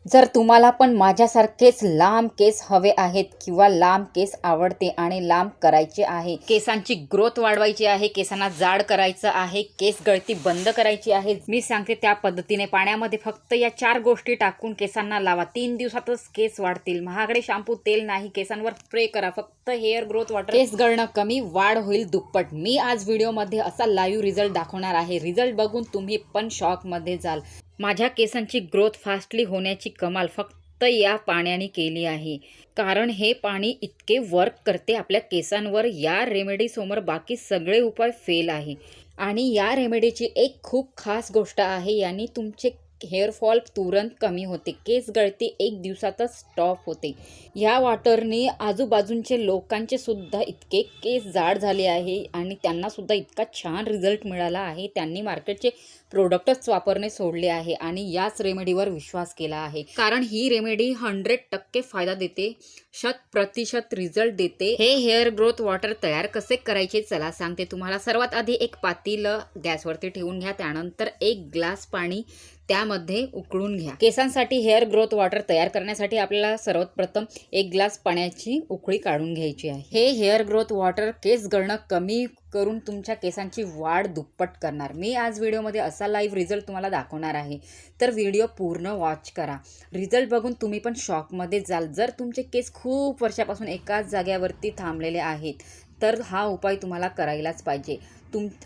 जर तुम्हाला पण माझ्यासारखेच लांब केस हवे आहेत किंवा लांब केस आवडते आणि लांब करायचे आहे, केसांची ग्रोथ वाढवायची आहे, केसांना जाड करायचं आहे, केस गळती बंद करायची आहे, मी सांगते त्या पद्धतीने पाण्यामध्ये फक्त या 4 गोष्टी टाकून केसांना लावा. 3 दिवसातच केस वाढतील. महागडे शॅम्पू तेल नाही, केसांवर स्प्रे करा. फक्त हेअर ग्रोथ वॉटर, केस गळणं कमी, वाढ होईल दुप्पट. मी आज व्हिडिओमध्ये असा लाईव्ह रिझल्ट दाखवणार आहे. रिझल्ट बघून तुम्ही पण शॉकमध्ये जाल. माझ्या केसांची ग्रोथ फास्टली होण्याची कमाल फक्त या पाण्याने केली आहे. कारण हे पाणी इतके वर्क करते आपल्या केसांवर. या रेमेडीसमोर बाकी सगळे उपाय फेल आहे. आणि या रेमेडीची एक खूप खास गोष्ट आहे, याने तुमचे हेअरफॉल तुरंत कमी होते, केस गळती 1 दिवसातच स्टॉप होते. या वॉटरने आजूबाजूचे लोकांचे सुद्धा इतके केस जाड झाले आहे आणि त्यांना सुद्धा इतका छान रिझल्ट मिळाला आहे. त्यांनी मार्केटचे प्रोडक्टच वापरणे सोडले आहे आणि याच रेमेडीवर विश्वास केला आहे. कारण ही रेमेडी 100% फायदा देते, 100% रिझल्ट देते. हे हेअर ग्रोथ वॉटर तयार कसे करायचे चला सांगते तुम्हाला. सर्वात आधी एक पातेलं गॅसवरती ठेवून घ्या. त्यानंतर 1 ग्लास पाणी त्यामध्ये उकळून घ्या. केसांसाठी हेअर ग्रोथ वॉटर तयार करण्यासाठी आपल्याला सर्वात प्रथम 1 ग्लास पाण्याची उकळी काढून घ्यायची आहे. हे हेअर ग्रोथ वॉटर केस गळणं कमी करून तुमच्या केसांची वाढ दुप्पट करणार. मी आज व्हिडिओमध्ये असा लाईव्ह रिझल्ट तुम्हाला दाखवणार आहे, तर व्हिडिओ पूर्ण वॉच करा. रिझल्ट बघून तुम्ही पण शॉकमध्ये जाल. जर तुमचे केस खूप वर्षापासून एकाच जाग्यावरती थांबलेले आहेत तर हा उपाय तुम्हाला करायलाच पाहिजे.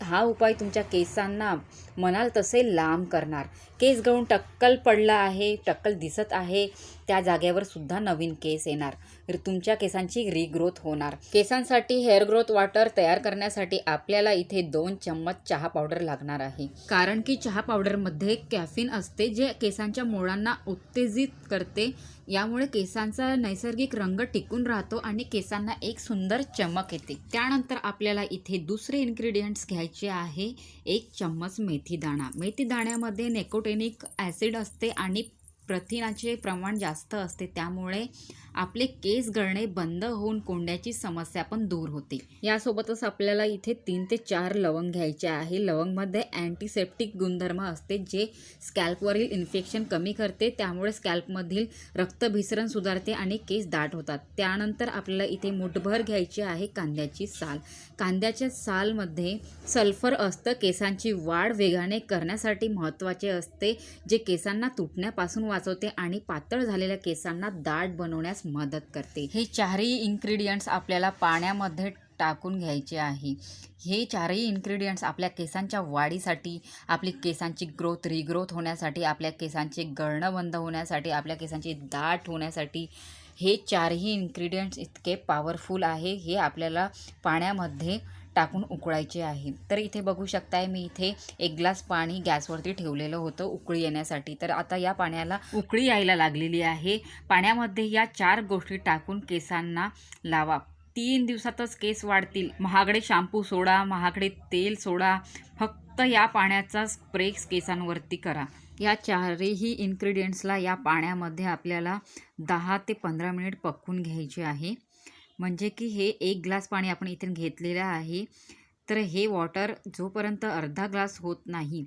हा उपाय तुमच्या केसांना म्हणाल तसे लांब करणार. केस गळून टक्कल पडला आहे, टक्कल दिसत आहे, त्या जागेवर सुद्धा नवीन केस येणार. तुमच्या केसांची रिग्रोथ होणार. केसांसाठी हेअर ग्रोथ वॉटर तयार करण्यासाठी आपल्याला इथे 2 चम्मच चहा पावडर लागणार आहे. कारण की चहा पावडरमध्ये कॅफीन असते, जे केसांच्या मुळांना उत्तेजित करते. यामुळे केसांचा नैसर्गिक रंग टिकून राहतो आणि केसांना एक सुंदर चमक येते. त्यानंतर आपल्याला इथे दुसरे इन्ग्रेडियंट्स घ्यायचे आहे. 1 चम्मच मेथी दाणा. मेथी दाण्यामध्ये निकोटिनिक ॲसिड असते आणि प्रथिनाचे प्रमाण जास्त असते, त्यामुळे आपले केस गळणे बंद होऊन कोंड्याची समस्या पण दूर होते. यासोबतच आपल्याला इथे 3 ते 4 लवंग घ्यायचे आहे. लवंगमध्ये अँटीसेप्टिक गुणधर्म असते, जे स्कॅल्पवरील इन्फेक्शन कमी करते, त्यामुळे स्कॅल्पमधील रक्तभिसरण सुधारते आणि केस दाट होतात. त्यानंतर आपल्याला इथे मुठभर घ्यायची आहे कांद्याची साल. कांद्याच्या सालमध्ये सल्फर असतं, केसांची वाढ वेगाने करण्यासाठी महत्त्वाचे असते, जे केसांना तुटण्यापासून वाचवते आणि पातळ झालेल्या केसांना दाट बनवण्यास मदत करते. हे 4ही इन्ग्रेडियंट्स आपल्याला पाण्यामध्ये टाकून घ्यायचे आहे. हे 4ही इन्ग्रेडियंट्स आपल्या केसांच्या वाढीसाठी, आपली केसांची ग्रोथ रिग्रोथ होण्यासाठी, आपल्या केसांचे गळणं बंद होण्यासाठी, आपल्या केसांची दाट होण्यासाठी, हे 4ही इन्ग्रेडियंट्स इतके पॉवरफुल आहे. हे आपल्याला पाण्यामध्ये टाकून उकळायचे आहे. तर इथे बघू शकताय, मी इथे 1 ग्लास पाणी गॅसवरती ठेवलेलं होतं उकळी येण्यासाठी. तर आता या पाण्याला उकळी यायला लागलेली आहे. पाण्यामध्ये या 4 गोष्टी टाकून केसांना लावा. 3 दिवसातच केस वाढतील. महागडे शॅम्पू सोडा, महागडे तेल सोडा, फक्त या पाण्याचा स्प्रे केसांवरती करा. या 4ही इन्ग्रेडियंट्सला या पाण्यामध्ये आपल्याला 10 ते 15 मिनिट पकवून घ्यायचे आहे. म्हणजे की हे 1 ग्लास पाणी आपण इथे घेतलेलं आहे, तर हे वॉटर जोपर्यंत अर्धा ग्लास होत नाही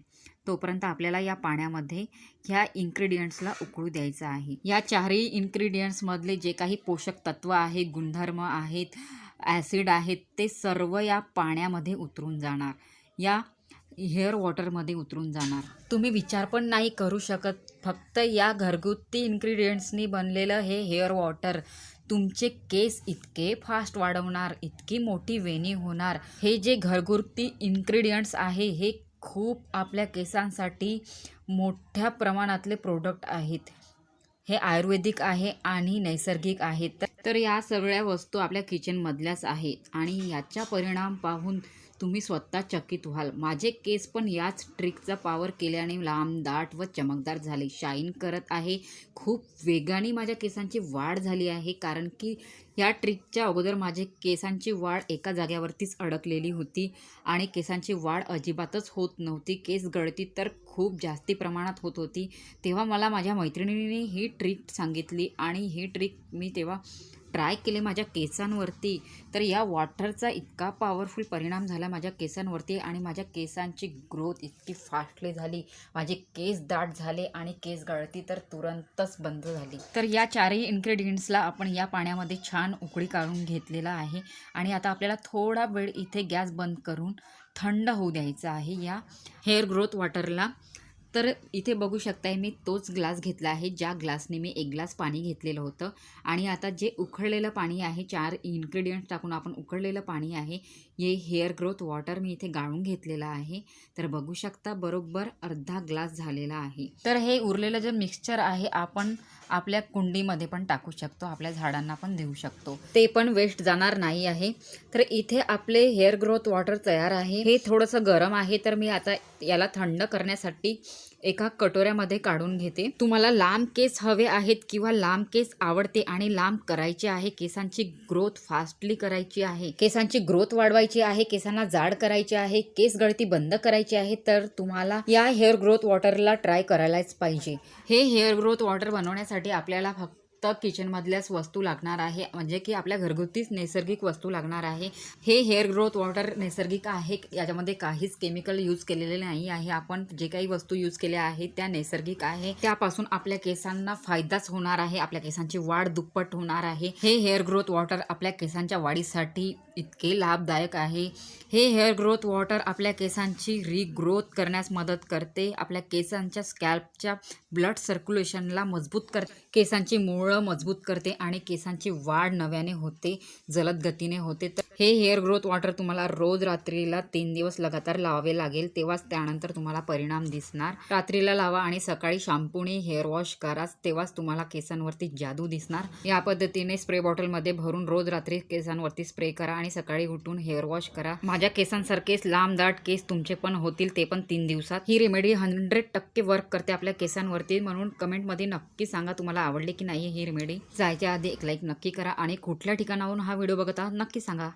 तोपर्यंत आपल्याला या पाण्यामध्ये ह्या इन्ग्रेडियंट्सला उकळू द्यायचं आहे. या 4ही इन्ग्रेडियंट्समधले जे काही पोषक तत्व आहे, गुणधर्म आहेत, ॲसिड आहेत, ते सर्व या पाण्यामध्ये उतरून जाणार, या हेअर वॉटरमध्ये उतरून जाणार. तुम्ही विचार पण नाही करू शकत, फक्त या घरगुती इन्ग्रेडियंट्सनी बनलेलं हे हेअर वॉटर तुमचे केस इतके फास्ट वाढवणार, इतकी मोठी वेणी होणार. हे जे घरगुती इन्ग्रेडियंट्स आहे, हे खूप आपल्या केसांसाठी मोठ्या प्रमाणातले प्रोडक्ट आहेत. हे आयुर्वेदिक आहे आणि नैसर्गिक आहेत. तर या सगळ्या वस्तू आपल्या किचनमधल्याच आहेत आणि याचा परिणाम पाहून तुम्ही स्वतः चकित व्हाल. माझे केस पण याच ट्रिकचा वापर केल्याने लांब, दाट व चमकदार झाले, शाईन करत आहे. खूप वेगाने माझ्या केसांची वाढ झाली आहे, कारण की या ट्रिकच्या अगोदर माझे केसांची वाढ एका जाग्यावरतीच अडकलेली होती आणि केसांची वाढ अजिबातच होत नव्हती. केस गळती तर खूप जास्ती प्रमाणात होत होती. तेव्हा मला माझ्या मैत्रिणीने ही ट्रिक सांगितली आणि ही ट्रिक मी तेव्हा ट्राय केले माझ्या केसांवरती, तर या वॉटरचा इतका पॉवरफुल परिणाम झाला माझ्या केसांवरती आणि माझ्या केसांची ग्रोथ इतकी फास्टली झाली, माझे केस दाट झाले आणि केस गळती तर तुरंतच बंद झाली. तर या चारही इन्ग्रेडियंट्सला आपण या पाण्यामध्ये छान उकळी काढून घेतलेला आहे आणि आता आपल्याला थोडा वेळ इथे गॅस बंद करून थंड होऊ द्यायचं आहे या हेअर ग्रोथ वॉटरला. तर इथे बघू शकताय मी तोच ग्लास घेतला आहे ज्या ग्लासने मी 1 ग्लास पाणी घेतलेलं होतं आणि आता जे उकळलेलं पाणी आहे, 4 इन्ग्रेडियंट्स टाकून आपण उकळलेलं पाणी आहे, हे हेअर ग्रोथ वॉटर मी इथे गाळून घेतलेलं आहे. तर बघू शकता बरोबर अर्धा ग्लास झालेला आहे. तर हे उरलेलं जे मिक्सचर आहे आपण आपल्या कुंडीमध्ये पण टाकू शकतो, आपल्या झाडांना पण देऊ शकतो, ते पण वेस्ट जाणार नाही आहे. तर इथे आपले हेअर ग्रोथ वॉटर तयार आहे. हे थोडंसं गरम आहे तर मी आता याला थंड करण्यासाठी एका कटोऱ्यामध्ये काढून घेते. तुम्हाला लांब केस हवे आहेत किंवा लांब केस आवडते आणि लांब करायचे आहे, केसांची ग्रोथ फास्टली करायची आहे, केसांची ग्रोथ वाढवायची आहे, केसांना जाड करायचे आहे, केस गळती बंद करायची आहे, तर तुम्हाला या हेअर ग्रोथ वॉटरला ट्राय करायलाच पाहिजे. हे हेअर ग्रोथ वॉटर बनवण्यासाठी आपल्याला फक्त किचनमधल्याच वस्तू लागणार आहे, म्हणजे की आपल्या घरगुतीच नैसर्गिक वस्तू लागणार आहे. हे हेअर ग्रोथ वॉटर नैसर्गिक आहे, याच्यामध्ये काहीच केमिकल यूज केलेले नाही आहे. आपण जे काही वस्तू यूज केल्या आहेत त्या नैसर्गिक आहे, त्यापासून आपल्या केसांना फायदाच होणार आहे, आपल्या केसांची वाढ दुप्पट होणार आहे. हे हेअर ग्रोथ वॉटर आपल्या केसांच्या वाढीसाठी इतके लाभदायक आहे. हे हेअर ग्रोथ वॉटर आपल्या केसांची रिग्रोथ करण्यास मदत करते, आपल्या केसांच्या स्कॅल्पच्या ब्लड सर्क्युलेशनला मजबूत करते, केसांची मूळ मजबूत करते आणि केसांची वाढ नव्याने होते, जलद गतीने होते. तर हे हेअर ग्रोथ वॉटर तुम्हाला रोज रात्रीला 3 दिवस लगातार लावावे लागेल, तेव्हाच त्यानंतर तुम्हाला परिणाम दिसणार. रात्रीला लावा आणि सकाळी शॅम्पूने हेअर वॉश करा, तेव्हाच तुम्हाला केसांवरती जादू दिसणार. या पद्धतीने स्प्रे बॉटलमध्ये भरून रोज रात्री केसांवरती स्प्रे करा आणि सकाळी उठून हेअर वॉश करा. माझ्या केसांसारखेच लांब दाट केस तुमचे पण होतील, ते पण 3 दिवसात. ही रेमेडी 100% वर्क करते आपल्या केसांवरती, म्हणून कमेंटमध्ये नक्की सांगा तुम्हाला आवडले की नाही ही रेमेडी. जायच्या आधी एक लाईक नक्की करा आणि कुठल्या ठिकाणाहून हा व्हिडिओ बघत आहात नक्की सांगा.